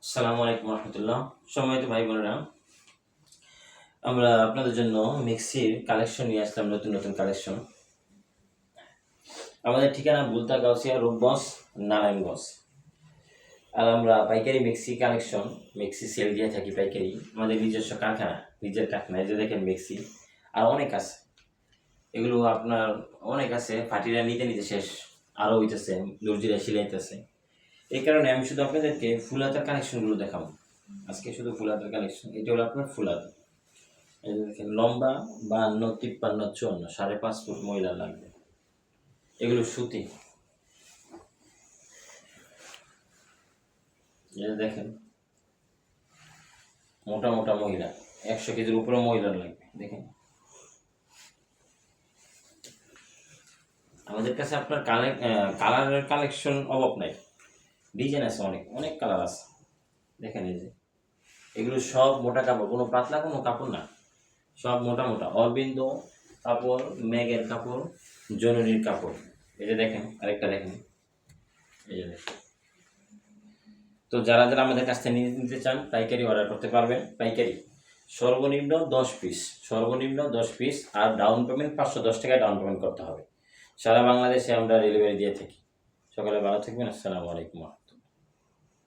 আসসালামু আলাইকুম রহমতুল্লাহ। সম্মানিত ভাই বোনেরা, আমরা আপনাদের জন্য মিক্সির কালেকশন নিয়ে আসলাম, নতুন নতুন কালেকশন। আমাদের ঠিকানা বুলতা গাউসিয়া রূপগঞ্জ, নারায়ণগঞ্জ। আর আমরা পাইকারি মিক্সি কালেকশন, মিক্সি সেল দিয়ে থাকি পাইকারি। আমাদের নিজস্ব কারখানা, নিজের কারখানা। এই যে দেখেন মিক্সি, আর অনেক আছে। এগুলো আপনার অনেক আছে, ফাটিরা নিতে নিতে শেষ, আরও হইতেছে, দর্জিরা সিলাইতেছে। এই কারণে আমি শুধু আপনাদেরকে ফুল হাতার কালেকশনগুলো দেখাবো আজকে, শুধু ফুল হাতার কালেকশন। এটা হলো আপনার ফুল হাতা। এই যে দেখেন, লম্বা 52, 53, 54, 5.5 ফুট মহিলা লাগবে। এগুলো সুতি। এই যে দেখেন, মোটা মোটা মহিলা, 100 কেজির উপরে মহিলার লাগবে। দেখেন আমাদের কাছে আপনার কালারের কালেকশন অভাব নাই, ডিজাইন আছে, অনেক অনেক কালার আছে। দেখেন এই যে, এগুলো সব মোটা কাপড়, কোনো পাতলা কোনো কাপড় না, সব মোটা মোটা অরবিন্দ কাপড়, ম্যাগের কাপড়, জনুরির কাপড়। এই যে দেখেন, আরেকটা দেখেন, এই যে দেখেন। তো যারা যারা আমাদের কাছ থেকে নিতে চান, পাইকারি অর্ডার করতে পারবেন। পাইকারি সর্বনিম্ন 10 পিস, সর্বনিম্ন 10 পিস। আর ডাউন পেমেন্ট 510 টাকা ডাউন পেমেন্ট করতে হবে। সারা বাংলাদেশে আমরা ডেলিভারি দিয়ে থাকি। সকালে ভালো থাকবেন। আসসালামু আলাইকুম।